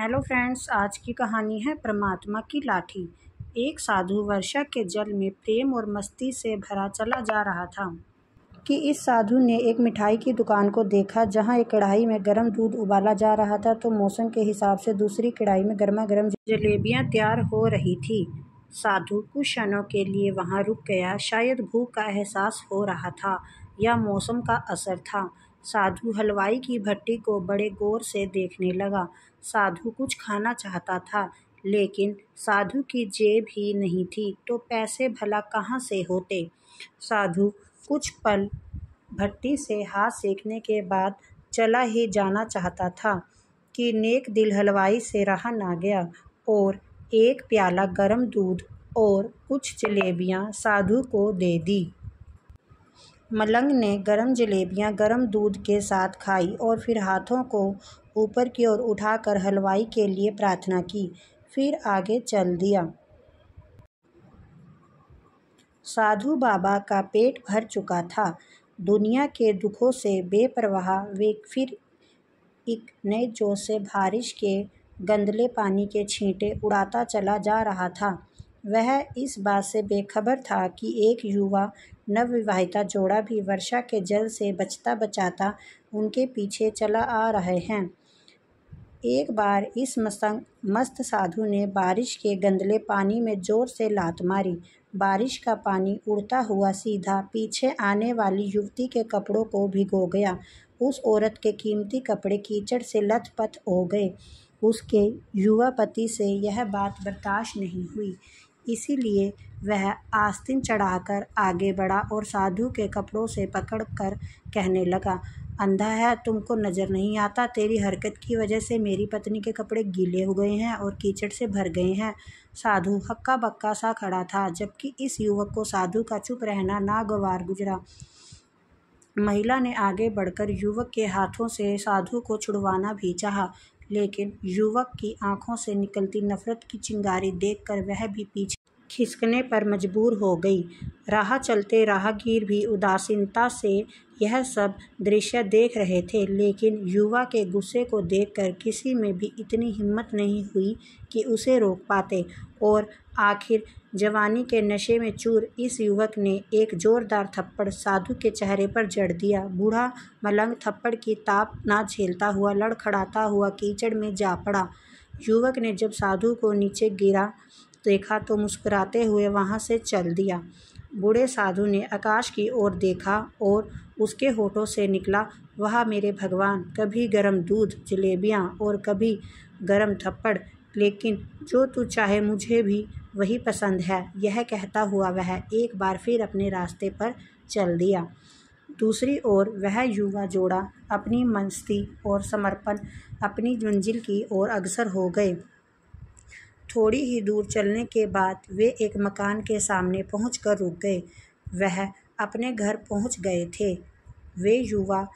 Hello friends, आज की कहानी है परमात्मा की लाठी। एक साधु वर्षा के जल में प्रेम और मस्ती से भरा चला जा रहा था कि इस साधु ने एक मिठाई की दुकान को देखा जहां एक कढ़ाई में गर्म दूध उबाला जा रहा था तो मौसम के हिसाब से दूसरी कढ़ाई में गर्मा गर्म जलेबियां तैयार हो रही थी। साधु कुछ क्षणों के लिए वहां रुक गया। शायद भूख का एहसास हो रहा था या मौसम का असर था। साधु हलवाई की भट्टी को बड़े गौर से देखने लगा। साधु कुछ खाना चाहता था, लेकिन साधु की जेब ही नहीं थी तो पैसे भला कहाँ से होते। साधु कुछ पल भट्टी से हाथ सेकने के बाद चला ही जाना चाहता था कि नेक दिल हलवाई से रहा ना गया और एक प्याला गर्म दूध और कुछ जलेबियां साधु को दे दी। मलंग ने गर्म जलेबियां गर्म दूध के साथ खाई और फिर हाथों को ऊपर की ओर उठाकर हलवाई के लिए प्रार्थना की, फिर आगे चल दिया। साधु बाबा का पेट भर चुका था। दुनिया के दुखों से बेपरवाह वे फिर एक नए जोश से बारिश के गंदले पानी के छींटे उड़ाता चला जा रहा था। वह इस बात से बेखबर था कि एक युवा नवविवाहिता जोड़ा भी वर्षा के जल से बचता बचाता उनके पीछे चला आ रहे हैं। एक बार इस मस्त साधु ने बारिश के गंदले पानी में जोर से लात मारी। बारिश का पानी उड़ता हुआ सीधा पीछे आने वाली युवती के कपड़ों को भिगो गया। उस औरत के कीमती कपड़े कीचड़ से लथपथ हो गए। उसके युवा पति से यह बात बर्दाश्त नहीं हुई, इसीलिए वह आस्तीन चढ़ाकर आगे बढ़ा और साधु के कपड़ों से पकड़कर कहने लगा, अंधा है, तुमको नज़र नहीं आता? तेरी हरकत की वजह से मेरी पत्नी के कपड़े गीले हो गए हैं और कीचड़ से भर गए हैं। साधु हक्का बक्का सा खड़ा था, जबकि इस युवक को साधु का चुप रहना नागवार गुजरा। महिला ने आगे बढ़कर युवक के हाथों से साधु को छुड़वाना भी चाहा, लेकिन युवक की आंखों से निकलती नफरत की चिंगारी देखकर वह भी पीछे खिसकने पर मजबूर हो गई। राह चलते राहगीर भी उदासीनता से यह सब दृश्य देख रहे थे, लेकिन युवा के गुस्से को देखकर किसी में भी इतनी हिम्मत नहीं हुई कि उसे रोक पाते। और आखिर जवानी के नशे में चूर इस युवक ने एक जोरदार थप्पड़ साधु के चेहरे पर जड़ दिया। बूढ़ा मलंग थप्पड़ की ताप ना झेलता हुआ लड़खड़ाता हुआ कीचड़ में जा पड़ा। युवक ने जब साधु को नीचे गिरा देखा तो मुस्कुराते हुए वहां से चल दिया। बूढ़े साधु ने आकाश की ओर देखा और उसके होठों से निकला, वाह मेरे भगवान, कभी गरम दूध जलेबियां और कभी गरम थप्पड़, लेकिन जो तू चाहे मुझे भी वही पसंद है। यह कहता हुआ वह एक बार फिर अपने रास्ते पर चल दिया। दूसरी ओर वह युवा जोड़ा अपनी मस्ती और समर्पण अपनी मंजिल की ओर अग्रसर हो गए। थोड़ी ही दूर चलने के बाद वे एक मकान के सामने पहुंचकर रुक गए। वह अपने घर पहुंच गए थे। वे युवा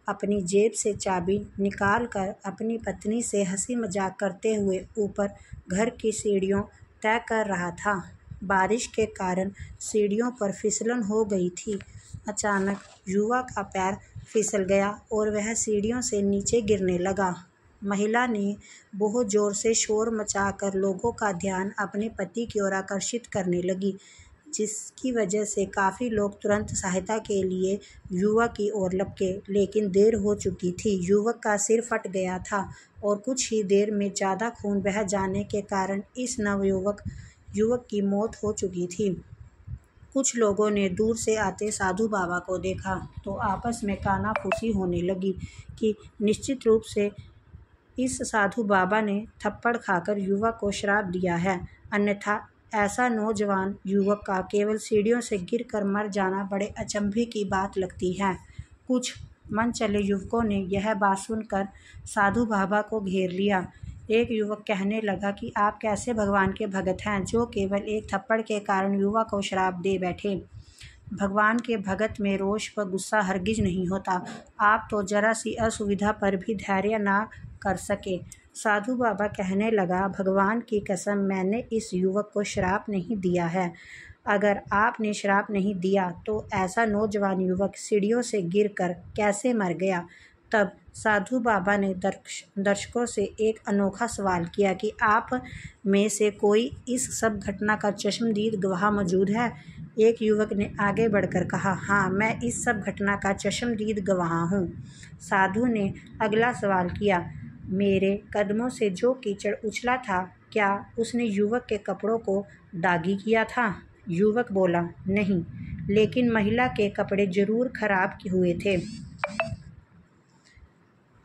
अपनी जेब से चाबी निकालकर अपनी पत्नी से हंसी मजाक करते हुए ऊपर घर की सीढ़ियों तय कर रहा था। बारिश के कारण सीढ़ियों पर फिसलन हो गई थी। अचानक युवा का पैर फिसल गया और वह सीढ़ियों से नीचे गिरने लगा। महिला ने बहुत जोर से शोर मचाकर लोगों का ध्यान अपने पति की ओर आकर्षित करने लगी, जिसकी वजह से काफ़ी लोग तुरंत सहायता के लिए युवक की ओर लपके, लेकिन देर हो चुकी थी। युवक का सिर फट गया था और कुछ ही देर में ज़्यादा खून बह जाने के कारण इस नवयुवक युवक की मौत हो चुकी थी। कुछ लोगों ने दूर से आते साधु बाबा को देखा तो आपस में कानाफूसी होने लगी कि निश्चित रूप से इस साधु बाबा ने थप्पड़ खाकर युवक को श्राप दिया है, अन्यथा ऐसा नौजवान युवक का केवल सीढ़ियों से गिरकर मर जाना बड़े अचंभे की बात लगती है। कुछ मन चले युवकों ने यह बात सुनकर साधु बाबा को घेर लिया। एक युवक कहने लगा कि आप कैसे भगवान के भगत हैं जो केवल एक थप्पड़ के कारण युवक को श्राप दे बैठे। भगवान के भगत में रोष व गुस्सा हरगिज नहीं होता। आप तो जरा सी असुविधा पर भी धैर्य ना कर सके। साधु बाबा कहने लगा, भगवान की कसम, मैंने इस युवक को श्राप नहीं दिया है। अगर आपने श्राप नहीं दिया तो ऐसा नौजवान युवक सीढ़ियों से गिरकर कैसे मर गया? तब साधु बाबा ने दर्शकों से एक अनोखा सवाल किया कि आप में से कोई इस सब घटना का चश्मदीद गवाह मौजूद है। एक युवक ने आगे बढ़कर कहा, हाँ, मैं इस सब घटना का चश्मदीद गवाह हूँ। साधु ने अगला सवाल किया, मेरे कदमों से जो कीचड़ उछला था, क्या उसने युवक के कपड़ों को दागी किया था? युवक बोला, नहीं, लेकिन महिला के कपड़े जरूर खराब हुए थे।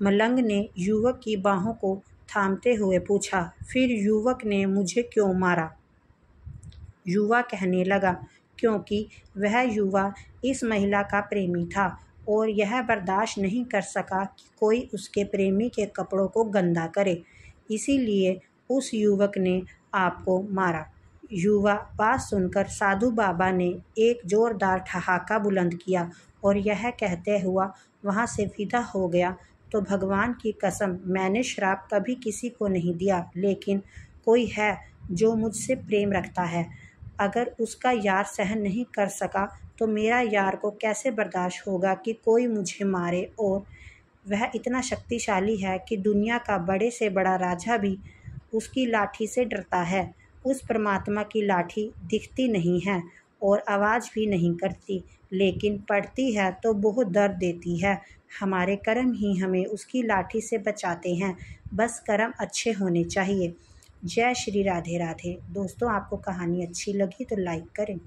मलंग ने युवक की बाहों को थामते हुए पूछा, फिर युवक ने मुझे क्यों मारा? युवा कहने लगा, क्योंकि वह युवा इस महिला का प्रेमी था और यह बर्दाश्त नहीं कर सका कि कोई उसके प्रेमी के कपड़ों को गंदा करे, इसीलिए उस युवक ने आपको मारा। युवा बात सुनकर साधु बाबा ने एक जोरदार ठहाका बुलंद किया और यह कहते हुआ वहाँ से विदा हो गया, तो भगवान की कसम, मैंने श्राप कभी किसी को नहीं दिया, लेकिन कोई है जो मुझसे प्रेम रखता है। अगर उसका यार सहन नहीं कर सका तो मेरा यार को कैसे बर्दाश्त होगा कि कोई मुझे मारे, और वह इतना शक्तिशाली है कि दुनिया का बड़े से बड़ा राजा भी उसकी लाठी से डरता है। उस परमात्मा की लाठी दिखती नहीं है और आवाज़ भी नहीं करती, लेकिन पड़ती है तो बहुत दर्द देती है। हमारे कर्म ही हमें उसकी लाठी से बचाते हैं, बस कर्म अच्छे होने चाहिए। जय श्री राधे राधे। दोस्तों, आपको कहानी अच्छी लगी तो लाइक करें।